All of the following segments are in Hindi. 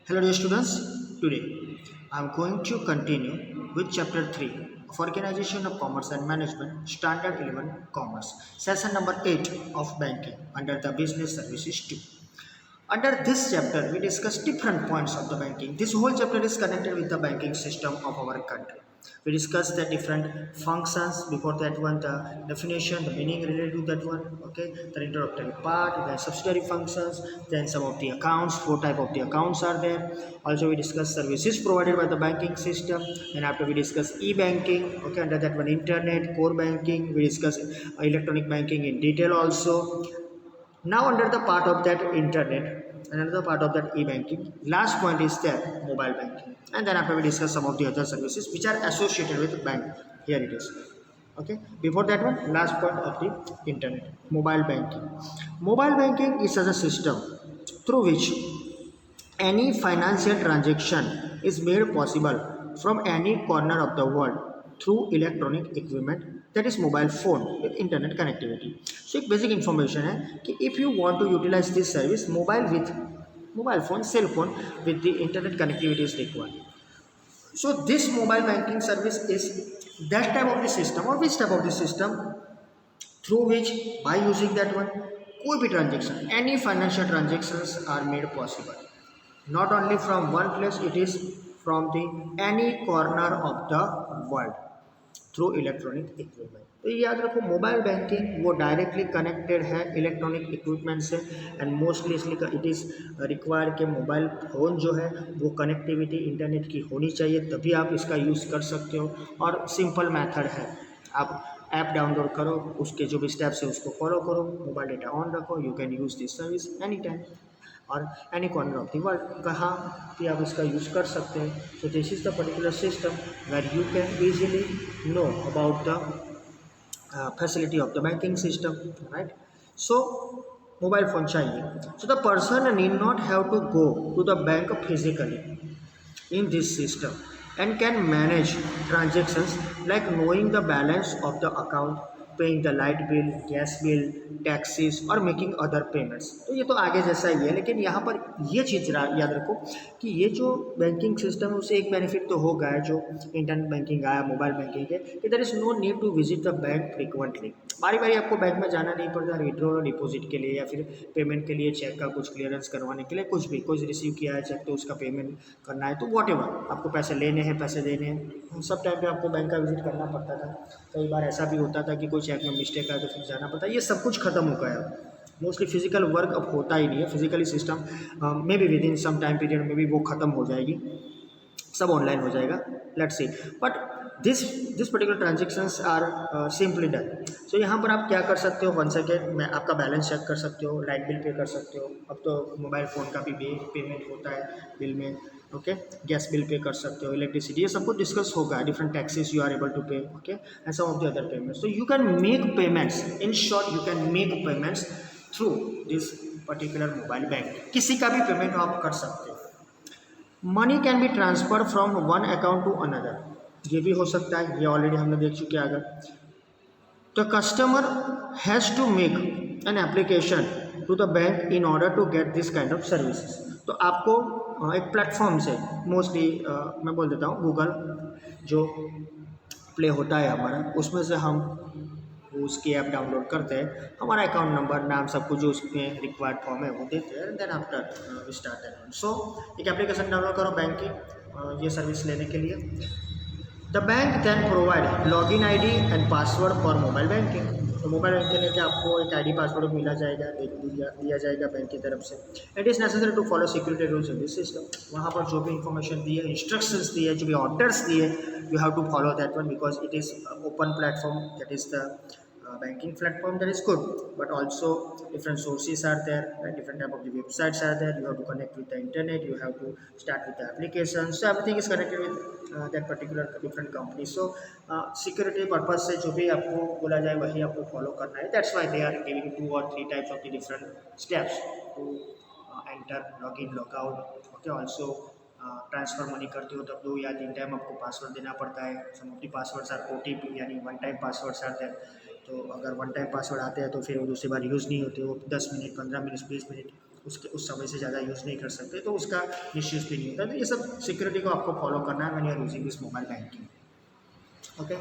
Hello dear students, today I am going to continue with chapter 3 of Organization of Commerce and Management, Standard 11 Commerce, session number 8 of Banking under the Business Services 2. Under this chapter, we discuss different points of the banking. This whole chapter is connected with the banking system of our country. We discuss the different functions. Before that one, the definition, the meaning related to that one. Okay, the introductory part, then subsidiary functions, then some of the accounts. Four type of the accounts are there. Also, we discuss services provided by the banking system. Then after we discuss e-banking. Okay, under that one, internet, core banking. We discuss electronic banking in detail also. Now under the part of that internet, another part of that e-banking, last point is that mobile banking. And then after we discuss some of the other services which are associated with bank. Here it is. Okay. Before that one, last point of the internet, mobile banking. Mobile banking is as a system through which any financial transaction is made possible from any corner of the world through electronic equipment that is mobile phone with internet connectivity. So एक basic information है कि if you want to utilize this service mobile phone cell phone with the internet connectivity is required. So this mobile banking service is that type of the system or which type of the system through which by using that one कोई भी transaction any financial transactions are made possible not only from one place, it is from the any corner of the world through electronic equipment. तो ये याद रखो मोबाइल बैंकिंग वो डायरेक्टली कनेक्टेड है इलेक्ट्रॉनिक इक्विपमेंट से एंड मोस्टली इसलिए इट इज़ रिक्वायर के मोबाइल फ़ोन जो है वो कनेक्टिविटी इंटरनेट की होनी चाहिए तभी आप इसका यूज़ कर सकते हो. और सिंपल मेथड है, आप ऐप डाउनलोड करो, उसके जो भी स्टेप्स है उसको फॉलो करो, मोबाइल डेटा ऑन रखो, you can use this service any time और any corner of the world. कहाँ भी आप इसका यूज़ कर सकते हैं. तो this is the particular system where you can easily know about the facility of the banking system, right. So mobile phone चाहिए. So the person need not have to go to the bank physically in this system and can manage transactions like knowing the balance of the account, paying the light bill, gas bill, taxes और making other payments. तो ये तो आगे जैसा ही है, लेकिन यहाँ पर ये चीज़ याद रखो कि ये जो बैंकिंग सिस्टम है उससे एक बेनिफिट तो होगा है जो इंटरनेट बैंकिंग आया, मोबाइल बैंकिंग है, कि there is no need to visit the bank frequently. बारी बारी आपको बैंक में जाना नहीं पड़ता विड्रॉल और डिपॉजिट के लिए या फिर पेमेंट के लिए, चेक का कुछ क्लियरेंस करवाने के लिए, कुछ भी कोई रिसीव किया है चेक तो उसका पेमेंट करना है तो वॉट एवर आपको पैसे लेने हैं, पैसे देने हैं, सब टाइम पे आपको बैंक का विजिट करना पड़ता था. कई बार ऐसा भी होता था कि कोई चेक में मिस्टेक आया तो फिर जाना पड़ता. ये सब कुछ खत्म हो गया है. मोस्टली फिजिकल वर्क अब होता ही नहीं है. Physically system may be within some time period में भी वो ख़त्म हो जाएगी, सब ऑनलाइन हो जाएगा. Let's see. But this particular transactions are simply done. So यहाँ पर आप क्या कर सकते हो, वन सेकेंड में आपका बैलेंस चेक कर सकते हो, लाइट बिल पे कर सकते हो, अब तो मोबाइल फ़ोन का भी पेमेंट होता है बिल में. ओके, गैस बिल पे कर सकते हो, इलेक्ट्रिसिटी, ये सब कुछ डिस्कस होगा. Different taxes you are able to pay. Okay, and some of the other payments. So you can make payments, in short you can make payments through this particular mobile bank. किसी का भी पेमेंट आप कर सकते हो. Money can be transfer from one account to another, ये भी हो सकता है, ये ऑलरेडी हमने देख चुके हैं. अगर the customer has to make an application to the bank in order to get this kind of services. तो आपको एक प्लेटफॉर्म से मोस्टली मैं बोल देता हूँ गूगल जो प्ले होता है हमारा, उसमें से हम उसकी ऐप डाउनलोड करते हैं, हमारा अकाउंट नंबर, नाम, सब कुछ जो उसमें रिक्वायर्ड फॉर्म है वो देते हैं. Then after start that. So एक एप्लीकेशन डाउनलोड करो बैंक की ये सर्विस लेने के लिए. The bank then provide login ID and password for mobile banking. तो मोबाइल बैंकिंग के लिए आपको एक आईडी पासवर्ड मिला जाएगा, दिया जाएगा बैंक की तरफ से. It is necessary to follow security rules in this system. वहाँ पर जो भी इंफॉर्मेशन दी है, इंस्ट्रक्शंस दी है, जो भी ऑर्डर्स दिए, you have to follow that one because it is open platform. That is the banking platform. That is good, but also different sources are there, right? Different type of the websites are there. You have to connect with the internet, you have to start with the application, so everything is connected with that particular different company. So security purpose से जो भी आपको बोला जाए वही आपको follow करना है. That's why they are giving 2 or 3 types of the different steps to enter, login, log out. Okay, also transfer money करते हो तब 2 या 3 टाइम आपको पासवर्ड देना पड़ता है. Some of the passwords are OTP यानी वन टाइम पासवर्ड्स आते हैं. तो अगर वन टाइम पासवर्ड आते हैं तो फिर वो दूसरी बार यूज़ नहीं होते, वो 10 मिनट, 15 मिनट, 20 मिनट उसके उस समय से ज़्यादा यूज़ नहीं कर सकते, तो उसका मिसयूज़ भी नहीं होता। तो ये सब सिक्योरिटी को आपको फॉलो करना है when you are using this mobile banking. Okay,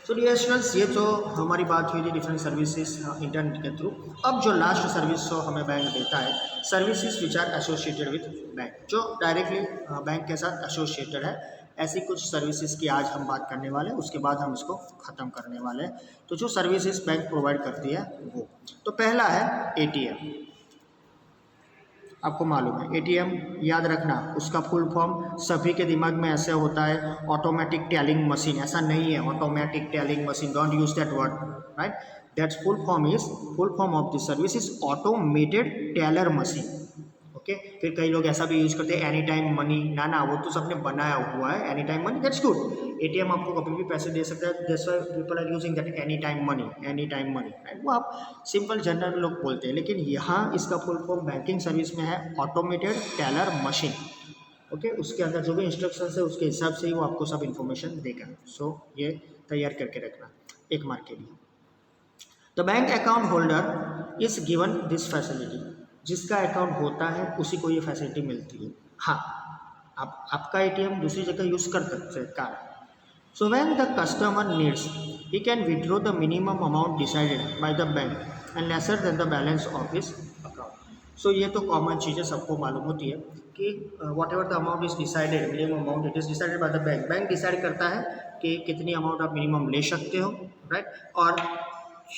so dear students, ये तो हमारी बात हुई थी डिफरेंट सर्विसेज इंटरनेट के थ्रू। अब जो लास्ट सर्विस जो हमें बैंक देता है, services which are associated with bank, जो डायरेक्टली बैंक के साथ एसोसिएटेड है, ऐसी कुछ सर्विसेज की आज हम बात करने वाले हैं। उसके बाद हम इसको ख़त्म करने वाले हैं। तो जो सर्विसेज बैंक प्रोवाइड करती है वो, तो पहला है एटीएम। आपको मालूम है एटीएम, याद रखना उसका फुल फॉर्म सभी के दिमाग में ऐसे होता है ऑटोमेटिक टेलिंग मशीन। ऐसा नहीं है automatic telling machine, don't use that word, right. That's full form of the service is automated teller machine. Okay, फिर कई लोग ऐसा भी यूज करते हैं एनी टाइम मनी, ना वो तो सबने बनाया हुआ है any time money, that's good. ATM आपको कभी भी पैसे दे सकता है, that's why people are using that any time money, right. वो आप सिंपल जनरल लोग बोलते हैं, लेकिन यहाँ इसका फुल फॉर्म बैंकिंग सर्विस में है ऑटोमेटेड टेलर मशीन। ओके, उसके अंदर जो भी इंस्ट्रक्शन है उसके हिसाब से ही वो आपको सब इन्फॉर्मेशन देगा। सो ये तैयार करके रखना एक मार्क के लिए। The bank account holder is given this facility, जिसका अकाउंट होता है उसी को ये फैसिलिटी मिलती है। हाँ, आपका एटीएम दूसरी जगह यूज़ कर सकते हैं card. So when the customer needs he can withdraw the minimum amount decided by the bank and lesser than the balance of his account. So ये तो कॉमन चीज़ें सबको मालूम होती है कि whatever the amount is decided, minimum amount it is decided by the bank. Bank decide करता है कि कितनी अमाउंट आप मिनिमम ले सकते हो, राइट। और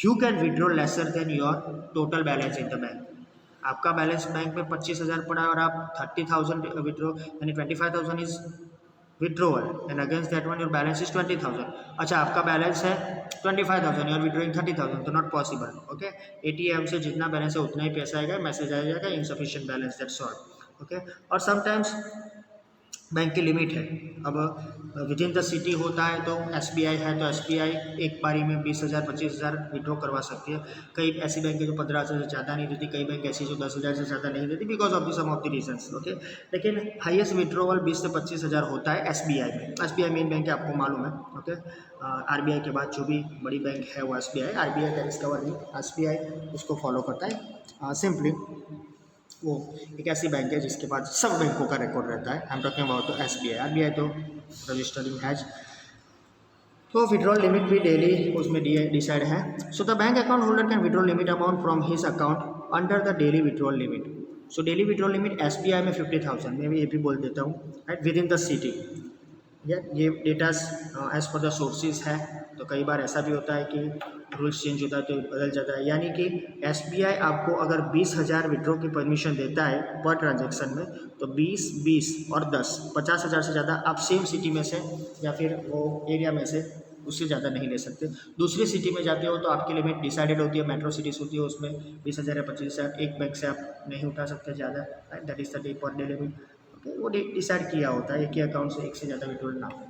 you can withdraw lesser than your total balance in the bank. आपका बैलेंस बैंक में 25,000 पड़ा है और आप 30,000 विड्रॉ, यानी 25,000 is withdrawal and against that one your balance is 20,000। अच्छा, आपका बैलेंस है 25,000, यूर विड्रोइंग 30,000, तो नॉट पॉसिबल। ओके, एटीएम से जितना बैलेंस है उतना ही पैसा आएगा, मैसेज आ जाएगा insufficient balance, that's all. Okay, और समटाइम्स बैंक की लिमिट है। अब विद इन द सिटी होता है तो एसबीआई है, तो एसबीआई एक बारी में 20,000 25,000 विड्रॉ करवा सकती है। कई ऐसी बैंक है जो 15,000 से ज़्यादा नहीं देती, कई बैंक ऐसी जो 10,000 से ज़्यादा नहीं देती, because of the some of the reasons. Okay, लेकिन हाईएस्ट विड्रोवल 20 से 25,000 होता है एसबीआई में। एसबीआई मेन बैंक है, आपको मालूम है। ओके, आरबीआई के बाद जो भी बड़ी बैंक है वो एसबीआई, आरबीआई का डिस्कवर नहीं, एसबीआई उसको फॉलो करता है। सिंपली वो एक ऐसी बैंक है जिसके पास सब बैंकों का रिकॉर्ड रहता है। आई एम टॉकिंग अबाउट तो एसबीआई। आरबीआई तो रजिस्टरिंग हैज, तो विड्रॉल लिमिट भी डेली उसमें डिसाइड है। So the bank account holder can withdraw limit amount from his account under the daily withdrawal limit. So daily withdrawal limit SBI में 50,000, मैं भी ये भी बोल देता हूँ, right, with in the city. ये data as per the sources है, तो कई बार ऐसा भी होता है कि रूल्स चेंज होता है तो बदल जाता है। यानी कि एसबीआई आपको अगर 20,000 विड्रॉ की परमिशन देता है पर ट्रांजैक्शन में, तो 20, 20 और 10, 50,000 से ज़्यादा आप सेम सिटी में से या फिर वो एरिया में से उससे ज़्यादा नहीं ले सकते। दूसरी सिटी में जाते हो तो आपकी लिमिट डिसाइडेड होती है, मेट्रो सिटीज़ होती है, उसमें 20,000 या 25,000 एक बैंक से आप नहीं उठा सकते ज़्यादा, that is the day per day limit. Okay, वो डिसाइड किया होता है एक ही अकाउंट से एक से ज़्यादा विड्रॉल ना हो।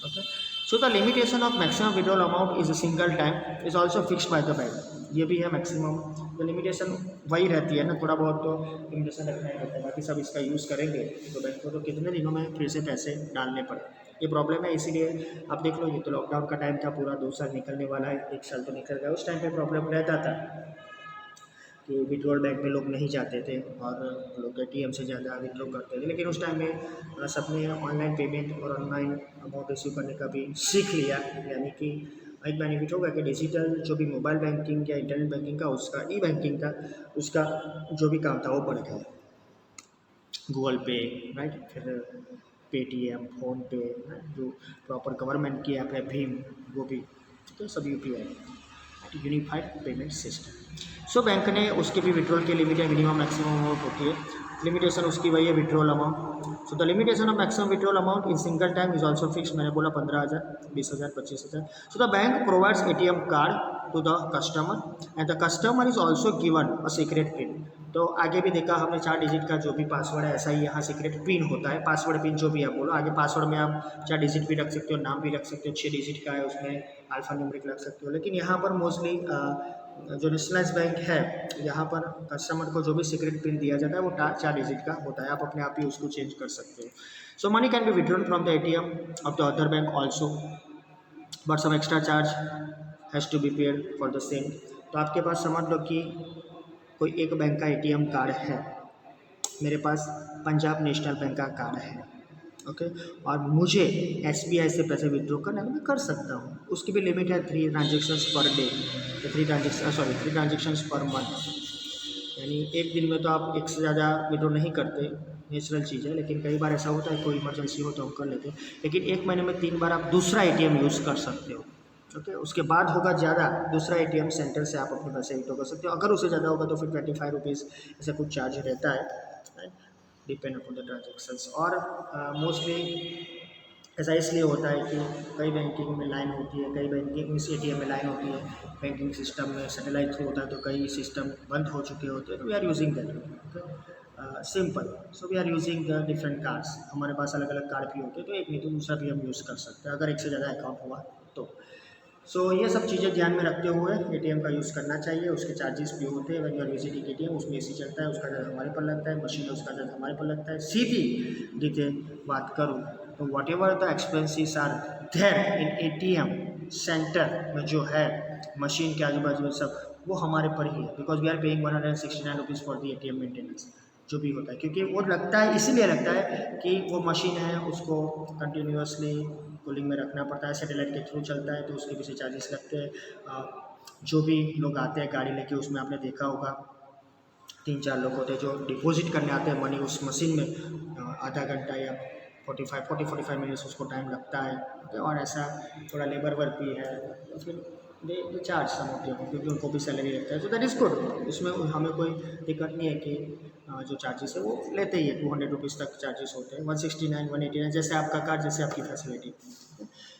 Okay, so the limitation of maximum withdrawal amount is a single time is also fixed by the bank. ये भी है मैक्सिमम, तो लिमिटेशन वही रहती है ना, थोड़ा बहुत तो लिमिटेशन रखना ही रहता है, बाकी सब इसका यूज़ करेंगे तो बैंक को तो कितने दिनों में फिर से पैसे डालने पड़े, ये प्रॉब्लम है। इसीलिए आप देख लो, ये तो लॉकडाउन का टाइम था, पूरा 2 साल निकलने वाला है, 1 साल तो निकल गया, उस टाइम पे प्रॉब्लम रहता था कि विड्रॉल बैंक में लोग नहीं जाते थे और लोग एटीएम से ज़्यादा विड्रॉ करते थे। लेकिन उस टाइम में सबने ऑनलाइन पेमेंट और ऑनलाइन अमाउंट रिसीव करने का भी सीख लिया, यानी कि एक बेनिफिट होगा कि डिजिटल जो भी मोबाइल बैंकिंग या इंटरनेट बैंकिंग का, उसका ई बैंकिंग का, उसका जो भी काम था वो बढ़ गया। गूगल पे, राइट, फिर पेटीएम, फ़ोन पे, जो प्रॉपर गवर्नमेंट की ऐप है भीम, वो भी, तो सब UPI, unified payment system. So bank ने उसके भी विड्रॉल की लिमिट है, मिनिमम मैक्सिमम अमाउंट होती है, लिमिटेशन उसकी वही है withdrawal amount. So the limitation of maximum withdrawal amount in single time is also fix, मैंने बोला 15,000, 20,000, 25,000। So the bank provides ATM card to the customer and the customer is also given a secret PIN. तो आगे भी देखा हमने 4 डिजिट का जो भी पासवर्ड है, ऐसा ही यहाँ सीक्रेट पिन होता है, पासवर्ड पिन जो भी आप बोलो। आगे पासवर्ड में आप 4 डिजिट भी रख सकते हो, नाम भी रख सकते हो, 6 डिजिट का है उसमें अल्फा न्यूमेरिक रख सकते हो। लेकिन यहाँ पर मोस्टली जो नेशनलाइज बैंक है, यहाँ पर कस्टमर को जो भी सीक्रेट पिन दिया जाता है वो 4 डिजिट का होता है, आप अपने आप ही उसको चेंज कर सकते हो। So money can be withdrawn from the ATM of the other bank also, but some extra charge has to be paid for the same. तो आपके पास समझ लो कि कोई एक बैंक का एटीएम कार्ड है, मेरे पास पंजाब नेशनल बैंक का कार्ड है, ओके, और मुझे SBI से पैसे विड्रॉ करना है, मैं कर सकता हूँ। उसकी भी लिमिट है 3 transactions per day, 3 transactions per month, यानी एक दिन में तो आप एक से ज़्यादा विड्रॉ नहीं करते, नेचुरल चीज़ है, लेकिन कई बार ऐसा होता है कोई इमरजेंसी हो तो हम कर लेते हैं। लेकिन एक महीने में 3 बार आप दूसरा ATM यूज़ कर सकते हो, ओके। उसके बाद होगा ज़्यादा, दूसरा ATM सेंटर से आप अपने पैसे विड्रॉ कर सकते हो। अगर उससे ज़्यादा होगा तो फिर 25 रुपीज़ ऐसा कुछ चार्ज रहता है, डिपेंड अपॉन द ट्रांजेक्शन्स। और मोस्टली ऐसा इसलिए होता है कि कई बैंकिंग में लाइन होती है, कई बैंकिंग ATM में लाइन होती है, बैंकिंग सिस्टम में सैटेलाइट थ्रू होता है, तो कई सिस्टम बंद हो चुके होते हैं, तो we are using that, simple. So we are using the different cards, हमारे पास अलग अलग कार्ड भी होते हैं, तो एक नहीं तो दूसरा भी हम यूज़ कर सकते हैं अगर एक से ज़्यादा अकाउंट हुआ तो। सो ये सब चीज़ें ध्यान में रखते हुए ATM का यूज़ करना चाहिए। उसके चार्जेस भी होते हैं, when you are visiting ATM उसमें AC चलता है, उसका चार्ज हमारे पर लगता है, मशीन है उसका चार्ज हमारे पर लगता है। सीधी देखिए बात करूँ तो whatever the expenses are there in ATM centre में जो है मशीन के आजू बाजू में सब, वो हमारे पर ही है, because we are paying 169 rupees for the ATM maintenance जो भी होता है, क्योंकि वो लगता है, इसीलिए लगता है कि वो मशीन है उसको कंटिन्यूसली कूलिंग में रखना पड़ता है, सैटेलाइट के थ्रू चलता है तो उसके पीछे चार्जेस लगते हैं। जो भी लोग आते हैं गाड़ी लेके, उसमें आपने देखा होगा 3-4 लोग होते हैं जो डिपॉजिट करने आते हैं मनी उस मशीन में, आधा घंटा या 40-45 मिनट्स उसको टाइम लगता है, और ऐसा थोड़ा लेबर वर्क भी है, तो फिर they charge some of them, क्योंकि उनको भी सैलरी रहता है, तो दैट इज़ गुड। उसमें हमें कोई दिक्कत नहीं है कि जो चार्जेस है वो लेते ही है, 200 रुपीज़ तक चार्जेस होते हैं, 169, 189, जैसे आपका कार्ड, जैसे आपकी facility.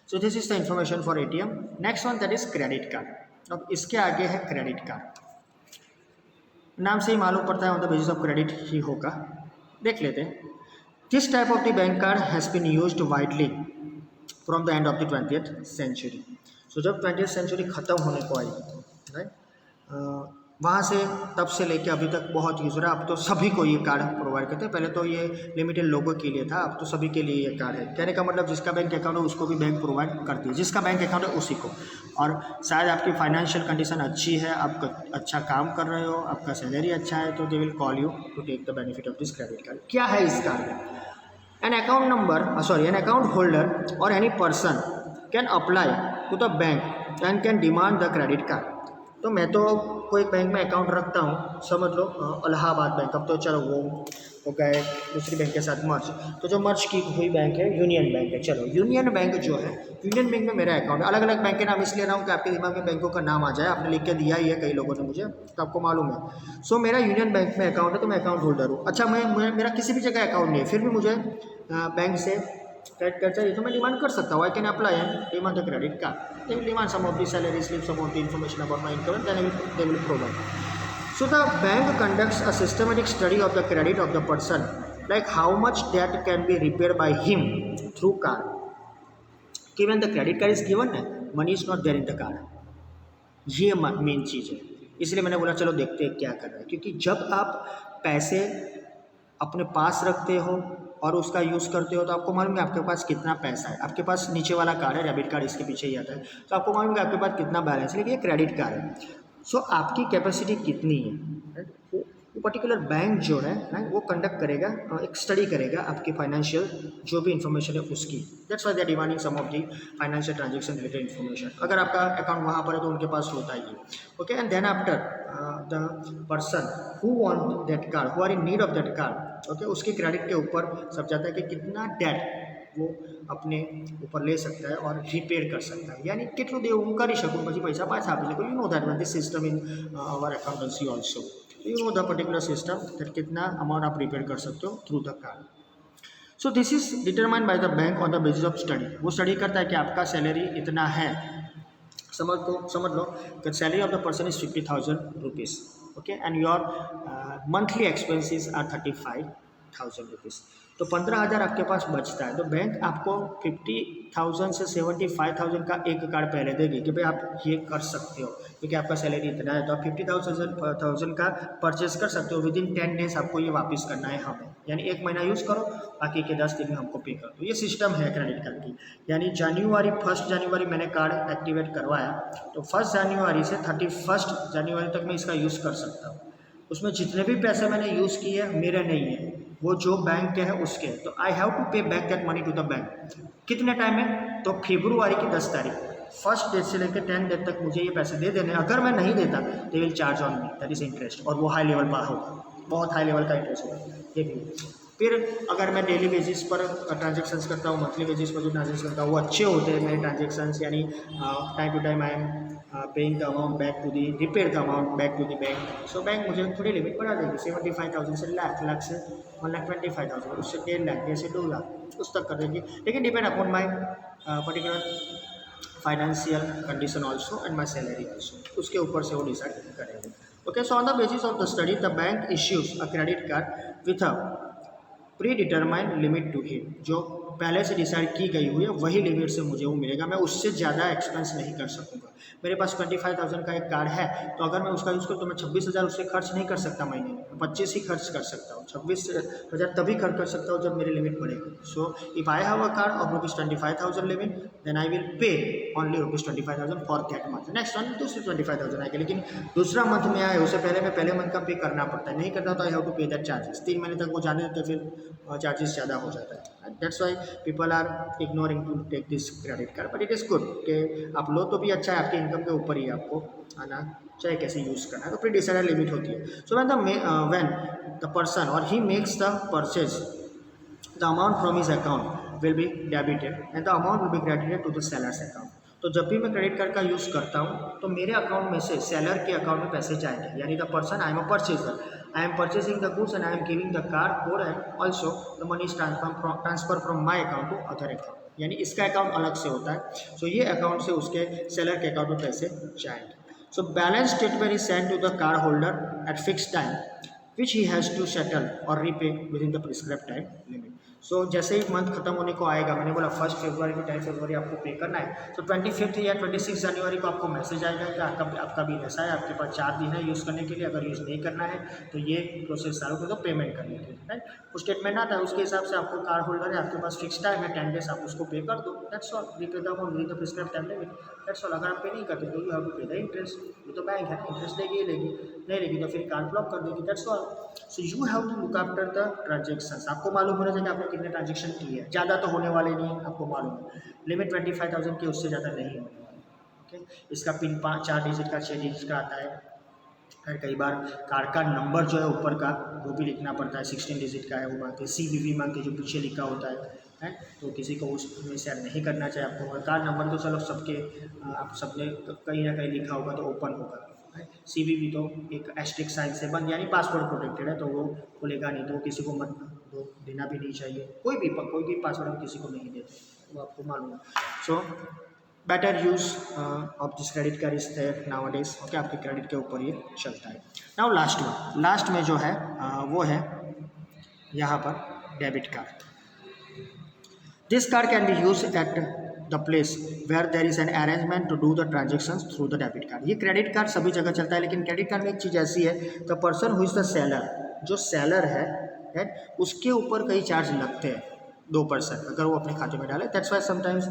So this is the information for ATM। Next one that is credit card. अब इसके आगे है क्रेडिट कार्ड, नाम से ही मालूम पड़ता है on the basis of credit ही होगा। देख लेते हैं। This type of the bank card has been used widely from the end of the 20th century. So जब 20th सेंचुरी ख़त्म होने को आई, राइट, वहाँ से तब से लेके अभी तक बहुत यूज़ हो रहा है। अब तो सभी को ये कार्ड प्रोवाइड करते हैं, पहले तो ये लिमिटेड लोगों के लिए था, अब तो सभी के लिए ये कार्ड है। कहने का मतलब जिसका बैंक अकाउंट है उसको भी बैंक प्रोवाइड करती है, जिसका बैंक अकाउंट है उसी को। और शायद आपकी फाइनेंशियल कंडीशन अच्छी है, आप अच्छा काम कर रहे हो, आपका सैलरी अच्छा है, तो they will call you to take the benefit of this credit card. क्या है इस कार्ड में? An account holder or any person can apply to the bank and can demand the credit card. तो मैं तो कोई बैंक में अकाउंट रखता हूँ, समझ लो इलाहाबाद बैंक, अब तो चलो वो हो गए दूसरी बैंक के साथ मर्ज, तो जो मर्ज की हुई बैंक है यूनियन बैंक है। चलो यूनियन बैंक जो है, यूनियन बैंक में मेरा अकाउंट है। अलग अलग बैंक के नाम इसलिए रहा हूँ कि आपके दिमाग में बैंकों का नाम आ जाए, आपने लिख के दिया ही है कई लोगों ने मुझे, तो आपको मालूम है। सो मेरा यूनियन बैंक में अकाउंट है, तो मैं अकाउंट होल्डर हूँ। अच्छा, मेरा किसी भी जगह अकाउंट नहीं है, फिर भी मुझे बैंक से क्रेडिट कार्ड चाहिए, तो मैं डिमांड कर सकता हूँ। I can apply and demand the credit card. They will demand some of the salary slips, some of the information about my income, then they will provide. So the bank conducts a systematic study of the credit of the person, like how much debt can be repaired by him through card. Given the credit card is given, money is not there in the card. ये मेन चीज़ है, इसलिए मैंने बोला चलो देखते हैं क्या कर रहा है। क्योंकि जब आप पैसे अपने पास रखते हो और उसका यूज़ करते हो, तो आपको मालूम है आपके पास कितना पैसा है। आपके पास नीचे वाला कार्ड है, डेबिट कार्ड इसके पीछे ही आता है, तो आपको मालूम है आपके पास कितना बैलेंस है, लेकिन ये क्रेडिट कार्ड है। सो आपकी कैपेसिटी कितनी है, वो पर्टिकुलर बैंक जो है ना, वो कंडक्ट करेगा, एक स्टडी करेगा आपकी फाइनेंशियल जो भी इन्फॉर्मेशन है उसकी। That's why they are demanding some of the financial transaction related information. अगर आपका अकाउंट वहाँ पर है तो उनके पास होता ही है, okay. And then after the person who want that card, who are in need of that card, okay, उसके क्रेडिट के ऊपर सब जाता है कि कितना डेट वो अपने ऊपर ले सकता है और रिपेयर कर सकता है, यानी કેટલું દેવું કરી શકું પછી પૈસા પાછા આપી શકું। You know that this system in our accountancy also, you know the particular system that कितना अमाउंट आप रिपेयर कर सकते हो through the card. So this is determined by the bank on the basis of study. वो स्टडी करता है कि आपका सैलरी इतना है, समझ लो कि salary of the person is 50,000 rupees, okay, and your monthly expenses are 35,000 rupees, तो 15,000 आपके पास बचता है। तो बैंक आपको 50,000 से 75,000 का एक कार्ड पहले देगी कि भाई आप ये कर सकते हो, क्योंकि आपका सैलरी इतना है, तो आप 50,000 का परचेस कर सकते हो। विद इन 10 डेज आपको ये वापस करना है हमें, यानी 1 महीना यूज़ करो, बाकी के 10 दिन में हमको पे कर दो। ये सिस्टम है क्रेडिट कार्ड की। यानी 1 जनवरी मैंने कार्ड एक्टिवेट करवाया, तो 1 जनवरी से 31 जनवरी तक मैं इसका यूज़ कर सकता हूँ। उसमें जितने भी पैसे मैंने यूज़ किए मेरे नहीं है, वो जो बैंक के है उसके, तो I have to pay back that money to the bank. कितने टाइम में? तो फरवरी की 10 तारीख, फर्स्ट डेट से लेकर 10 डेट तक मुझे ये पैसे दे देने। अगर मैं नहीं देता they will charge on me that is interest, और वो हाई लेवल पर होगा, बहुत हाई लेवल का इंटरेस्ट होगा। देखिए फिर अगर मैं डेली बेसिस पर ट्रांजेक्शन्स करता हूँ, मंथली बेसिस पर जो ट्रांजेक्शन करता हूँ वो अच्छे होते हैं मेरे ट्रांजेक्शन्स, यानी time to time I am paying the amount back to the, repair the amount back to the bank. सो बैंक मुझे थोड़ी लिमिट बढ़ा देगी, 75,000 से लाख, लाख से 1,25,000, उससे 1.5 लाख, जैसे 2 लाख उस तक कर देगी। लेकिन depend upon my particular financial condition also and my salary also, उसके ऊपर से वो डिसाइड करेंगे। Okay, so on the basis of the study the bank issues a credit card with a predetermined limit to hit, जो पहले से डिसाइड की गई हुई है वही लिमिट से मुझे वो मिलेगा, मैं उससे ज़्यादा एक्सपेंस नहीं कर सकूँगा। मेरे पास 25,000 का एक कार्ड है, तो अगर मैं उसका यूज़ करूँ तो मैं 26,000 उससे खर्च नहीं कर सकता महीने में, 25 ही खर्च कर सकता हूँ। 26,000 तभी खर्च कर सकता हूँ जब मेरी लिमिट बढ़ेगी। So if I have a card of ₹25,000 limit, then I will pay only ₹25,000 for that month. Next month दूसरी 25,000 आएगी, लेकिन दूसरा मंथ में आए उससे पहले मैं पहले मंथ का पे करना पड़ता है, नहीं करता तो आई हैव टू पे दैट चार्जेस। 3 महीने तक वो जाने देते, फिर चार्जेस ज़्यादा हो जाता है। That's why people are ignoring to take this credit card, but it is good कि आप लो तो भी अच्छा है, आपके इनकम के ऊपर ही आपको आना चाहिए कैसे यूज़ करना है, तो प्री डिसाइडेड लिमिट होती है। सो व्हेन द पर्सन और he makes the purchase, the amount from his account will be debited and the amount will be credited to the seller's account. तो जब भी मैं क्रेडिट कार्ड का यूज़ करता हूँ तो मेरे अकाउंट में से सेलर के अकाउंट में पैसे जाएंगे, यानी the person I am a purchaser, I am purchasing the goods and I am giving the card code and also the money is transfer from my account to other account, यानी इसका अकाउंट अलग से होता है। सो ये अकाउंट से उसके सेलर के अकाउंट में पैसे जाएंगे। So balance statement is send to the card holder at fix time which he has to settle और repay with in the prescribe time limit. So जैसे ही मंथ खत्म होने को आएगा, मैंने बोला 1 फरवरी की 10 फरवरी आपको पे करना है, तो 25 या 26 जनवरी को आपको मैसेज आएगा कि आपका बिल ऐसा है, आपके पास 4 दिन है यूज़ करने के लिए, अगर यूज़ नहीं करना है तो ये प्रोसेस चालू कर दो पेमेंट करने के लिए, राइट। वो स्टेटमेंट आता है, उसके हिसाब से आपको कार्ड होल्डर है, आपके पास फिक्स टाइम है 10 डेज, आप उसको पे कर दो, that's all. Repay the amount with the prescribe time limit, that's all. अगर आप पे नहीं करते तो यू हैव टू पे द इंटरेस्ट, ये तो बैंक है, इंटरेस्ट देगी ही लेगी, नहीं लेगी तो फिर कार्ड ब्लॉक कर देगी, that's all. So you have to look after the transactions, आपको मालूम होना चाहिए कि आपने कितने ट्रांजेक्शन किए हैं, ज़्यादा तो होने वाले नहीं, आपको मालूम है लिमिट 25,000 की, उससे ज़्यादा नहीं होने वाली। ओके, इसका पिन 4 डिजिट का 6 डिजिट का आता है, फिर कई बार कार्ड का नंबर जो है ऊपर का वो भी लिखना पड़ता है, 16 डिजिट का है, वो मांगते हैं CVV मांगते जो पीछे लिखा होता है, तो किसी को उसमें शेयर नहीं करना चाहिए आपको। और कार्ड नंबर तो चलो सबके आप सबने कहीं ना कहीं लिखा होगा तो ओपन होगा, CVV तो एक एस्ट्रिक साइन से बंद, यानी पासवर्ड प्रोटेक्टेड है, तो वो खुलेगा नहीं, तो वो किसी को मत दो, देना भी नहीं चाहिए, कोई भी पासवर्ड हम किसी को नहीं देते, वो आपको मालूम है। So better use of this credit card is there nowadays. Okay, आपके क्रेडिट के ऊपर ये चलता है। नाउ लास्ट में जो है वो है यहाँ पर debit card. This card can be use at the place where there is an arrangement to do the transactions through the debit card. ये क्रेडिट कार्ड सभी जगह चलता है, लेकिन क्रेडिट कार्ड में एक चीज़ ऐसी है, the person who is the seller, जो सेलर है राइट, उसके ऊपर कई चार्ज लगते हैं 2% अगर वो अपने खाते में डाले। That's why sometimes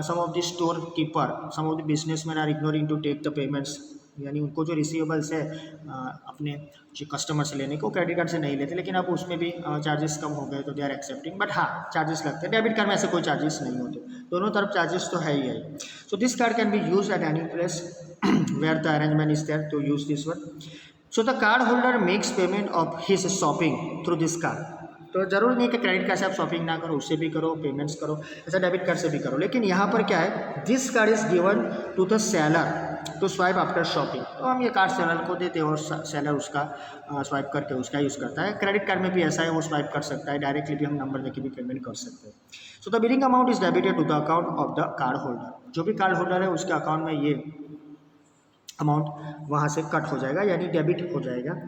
some of the store keeper, some of the businessman are ignoring to take the payments, यानी उनको जो रिसीवेबल्स है अपने जो कस्टमर से लेने को क्रेडिट कार्ड से नहीं लेते, लेकिन अब उसमें भी चार्जेस कम हो गए तो दे आर एक्सेप्टिंग, बट हाँ चार्जेस लगते हैं। डेबिट कार्ड में ऐसे कोई चार्जेस नहीं होते, दोनों तरफ चार्जेस तो है ही है। So this card can be use at any place where the arrangement is there to use this one. So the card holder makes payment of his shopping through this card. तो जरूर नहीं कि क्रेडिट कार्ड से आप शॉपिंग ना करो, उससे भी करो, पेमेंट्स करो, ऐसा डेबिट कार्ड से भी करो, लेकिन यहाँ पर क्या है, this card is given to the seller to swipe after shopping. तो हम ये कार्ड सेलर को देते हैं और सेलर उसका स्वाइप करके उसका यूज़ करता है। क्रेडिट कार्ड में भी ऐसा है, वो स्वाइप कर सकता है, डायरेक्टली भी हम नंबर देके भी पेमेंट कर सकते हैं। So the billing amount is debited to the account of the card holder. जो भी कार्ड होल्डर है उसके अकाउंट में ये अमाउंट वहाँ से कट हो जाएगा, यानी डेबिट हो जाएगा।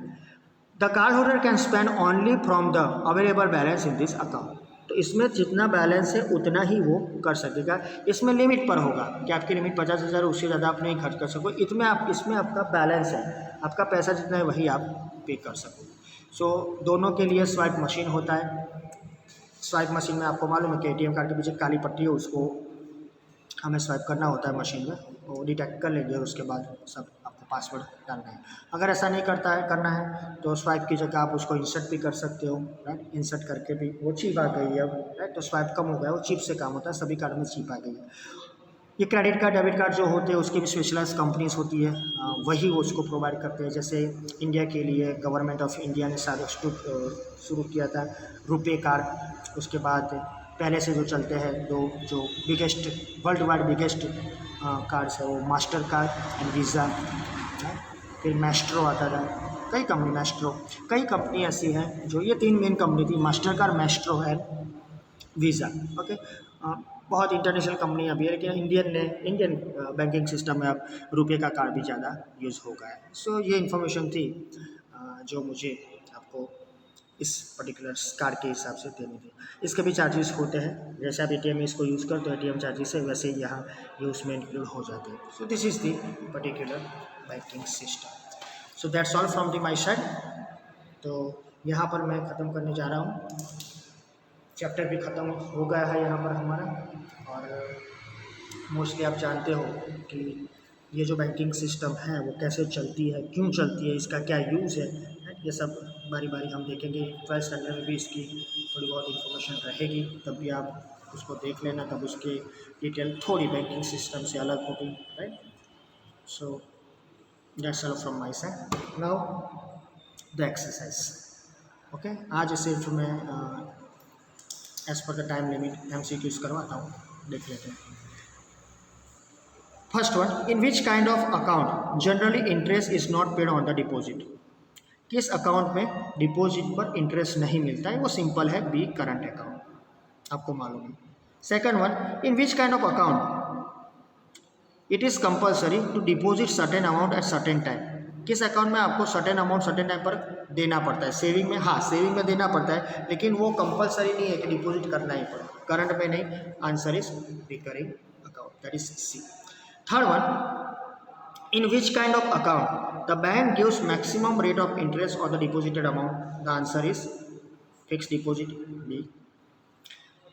The card holder can spend only from the available balance in this account. तो इसमें जितना बैलेंस है उतना ही वो कर सकेगा। इसमें लिमिट पर होगा कि आपकी लिमिट 50,000, उससे ज़्यादा आप नहीं खर्च कर सको। इसमें आपका बैलेंस है, आपका पैसा जितना है वही आप पे कर सको। सो दोनों के लिए स्वाइप मशीन होता है। स्वाइप मशीन में आपको मालूम है कि ATM कार्ड के पीछे काली पट्टी है, उसको हमें स्वाइप करना होता है मशीन में, वो डिटेक्ट कर लेंगे और उसके बाद सब आपको पासवर्ड डालना है। अगर ऐसा नहीं करना है तो स्वाइप की जगह आप उसको इंसर्ट भी कर सकते हो, राइट। इंसर्ट करके भी वो चिप आ गई है अब, राइट। तो स्वाइप कम हो गया, वो चिप से काम होता है, सभी कार्ड में चिप आ गई है। ये क्रेडिट कार्ड डेबिट कार्ड जो होते हैं उसकी भी स्पेशलाइज कंपनीज होती है, वही उसको प्रोवाइड करते हैं। जैसे इंडिया के लिए गवर्नमेंट ऑफ इंडिया ने शुरू किया था रुपे कार्ड। उसके बाद पहले से जो चलते हैं दो जो biggest world wide biggest cards है वो मास्टर कार्ड एंड वीज़ा, फिर मैस्ट्रो आता था, कई कंपनी ऐसी हैं जो, ये तीन मेन कंपनी थी, master card, Maestro and visa. Okay, बहुत इंटरनेशनल कंपनी अभी है, लेकिन इंडियन बैंकिंग सिस्टम में अब रुपये का कार्ड भी ज़्यादा यूज़ हो गया है। सो ये इन्फॉर्मेशन थी जो मुझे आपको इस पर्टिकुलर कार्ड के हिसाब से देनी थी। इसके भी चार्जेस होते हैं, जैसे आप एटीएम में इसको यूज़ करते हो एटीएम चार्जेस है, वैसे ही यहाँ ये उसमें इंक्लूड हो जाते हैं। So this is the particular banking system. So that's all from the my side. तो यहाँ पर मैं ख़त्म करने जा रहा हूँ, चैप्टर भी ख़त्म हो गया है यहाँ पर हमारा। और मोस्टली आप जानते हो कि ये जो बैंकिंग सिस्टम है वो कैसे चलती है, क्यों चलती है, इसका क्या यूज़ है, ये सब बारी बारी हम देखेंगे। 12th स्टैंडर्ड में भी इसकी थोड़ी बहुत इन्फॉर्मेशन रहेगी, तब भी आप उसको देख लेना, तब उसके डिटेल थोड़ी बैंकिंग सिस्टम से अलग होगी, right. So that's all from my side. Now the exercise. Okay, आज सिर्फ मैं as per the time limit MCQs करवाता हूँ, देख लेते हैं। First one, in which kind of account generally interest is not paid on the deposit. किस अकाउंट में डिपॉजिट पर इंटरेस्ट नहीं मिलता है, वो सिंपल है, बी करंट अकाउंट, आपको मालूम है। Second one, in which kind of account it is compulsory to deposit certain amount at certain time. किस अकाउंट में आपको सर्टेन अमाउंट सर्टेन टाइम पर देना पड़ता है। सेविंग में, हाँ सेविंग में देना पड़ता है, लेकिन वो कंपल्सरी नहीं है कि डिपॉजिट करना ही पड़े। करंट में नहीं, answer is recurring account, that is C. Third one, in which kind of account the bank gives maximum rate of interest on the deposited amount, the answer is fixed deposit, B.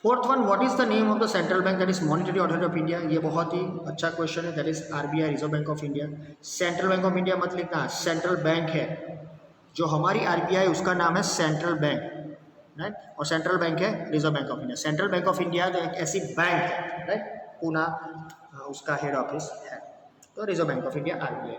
Fourth one, what is the name of the central bank that is monetary authority of India। ये बहुत ही अच्छा क्वेश्चन है, that is RBI, reserve bank of India. Central bank of India मत लिखना, सेंट्रल बैंक है जो हमारी RBI, उसका नाम है सेंट्रल बैंक, राइट। और सेंट्रल बैंक है reserve bank of India. Central bank of India जो एक ऐसी बैंक है, राइट, पूना उसका हेड ऑफिस है, तो reserve bank of India RBI।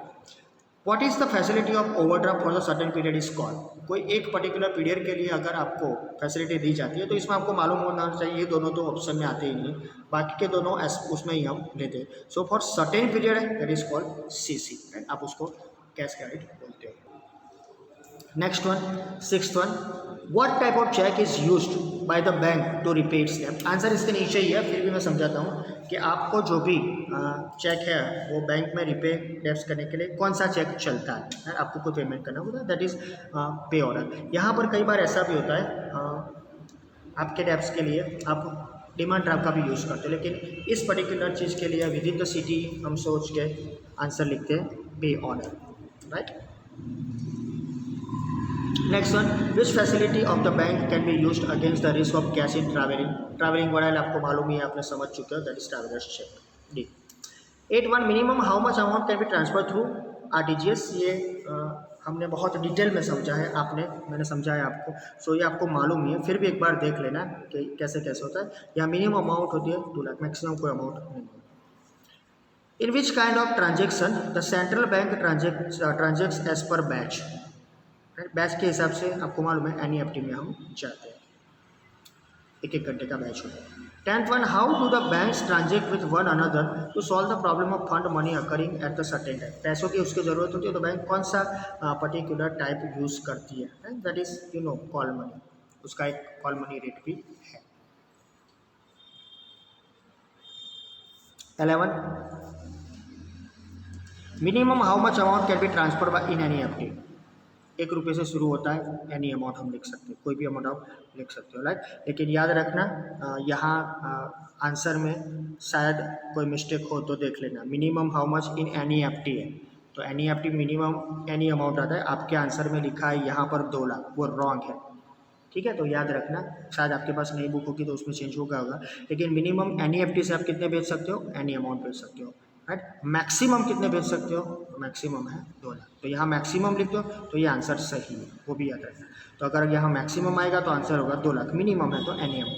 What is the facility of overdraft for the certain period is called. कोई एक पर्टिकुलर पीरियड के लिए अगर आपको फैसिलिटी दी जाती है तो इसमें आपको मालूम होना चाहिए, ये दोनों तो ऑप्शन में आते ही नहीं, बाकी के दोनों उसमें ही हम लेते हैं। सो फॉर सर्टेन पीरियड है, that is called CC, right, आप उसको कैश क्रेडिट बोलते हो। Next one, sixth one, what type of cheque is used by the bank to repay its डेब्ट। आंसर इसके नीचे ही है, फिर भी मैं समझाता हूँ कि आपको जो भी चेक है वो बैंक में रिपे डेब्ट्स करने के लिए कौन सा चेक चलता है, आपको कोई पेमेंट करना होता है, दैट इज पे ऑर्डर। यहाँ पर कई बार ऐसा भी होता है आपके डेब्ट्स के लिए आप डिमांड ड्राफ्ट का भी यूज़ करते हैं, लेकिन इस पर्टिकुलर चीज़ के लिए विद इन द सिटी हम सोच के आंसर लिखते हैं पे order, right. Next one, which facility of the bank can be used against the risk of cash in travelling while, आपको मालूम ही है, आपने समझ चुके हो, that is travellers cheque, D. 8.1, minimum how much amount can be transfer through RTGS। ये हमने बहुत डिटेल में समझा है, मैंने समझाया आपको, सो ये आपको मालूम ही है, फिर भी एक बार देख लेना कि कैसे कैसे होता है। यहाँ मिनिमम अमाउंट होती है 2 लाख, मैक्सिमम कोई अमाउंट नहीं। In which kind of transaction the central bank transacts as per batch. Batch के हिसाब से आपको मालूम है NEFT में हम जाते हैं, एक घंटे का बैच होता है। 10th one, how do the banks transact with one another to solve the problem of fund money occurring at the certain time. पैसों की उसकी ज़रूरत होती है तो बैंक कौन सा पर्टिकुलर टाइप यूज़ करती है, दैट इज कॉल मनी, उसका एक कॉल मनी रेट भी है। 11, minimum how much amount can be transfer by in NEFT। 1 रुपये से शुरू होता है, एनी अमाउंट हम लिख सकते हैं, कोई भी अमाउंट आप लिख सकते हो, राइट। लेकिन याद रखना यहाँ आंसर में शायद कोई मिस्टेक हो तो देख लेना, minimum how much in NEFT है, तो NEFT मिनिमम एनी अमाउंट आता है, आपके आंसर में लिखा है यहाँ पर 2 लाख, वो रॉन्ग है, ठीक है। तो याद रखना, शायद आपके पास नई बुक होगी तो उसमें चेंज होगा, लेकिन मिनिमम NEFT से आप कितने भेज सकते हो, एनी अमाउंट भेज सकते हो, राइट। मैक्सिमम कितने भेज सकते हो, मैक्सिमम है 2 लाख, तो यहाँ मैक्सिमम लिख दो तो ये आंसर सही है, वो भी याद रखना। तो अगर यहाँ मैक्सिमम आएगा तो आंसर होगा 2 लाख, मिनिमम है तो NAM।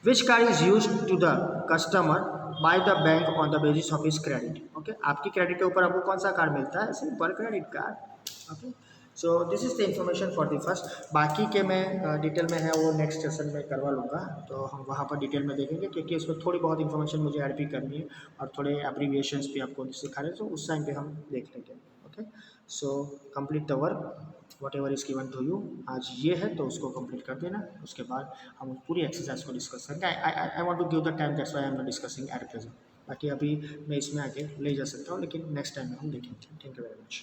Which card is use to the customer by the bank on the basis of his credit. Okay, आपकी क्रेडिट के ऊपर आपको कौन सा कार्ड मिलता है, simple credit card. Okay, so this is the information for the first. बाकी के मैं डिटेल में है वो नेक्स्ट सेशन में करवा लूँगा, तो हम वहाँ पर डिटेल में देखेंगे, क्योंकि इसमें थोड़ी बहुत इंफॉर्मेशन मुझे ऐड भी करनी है और थोड़े एब्रीविएशंस भी आपको सिखा रहे हैं, तो उस टाइम पे हम देख लेंगे। Okay, so complete the work whatever is given to you. आज ये है तो उसको कंप्लीट कर देना, उसके बाद हम उस पूरी एक्सरसाइज को डिस्कस करेंगे। I want to give the time, that's why I am not discussing at present. बाकी अभी मैं इसमें आगे ले जा सकता हूँ, लेकिन नेक्स्ट टाइम में हम देखेंगे। Thank you very much.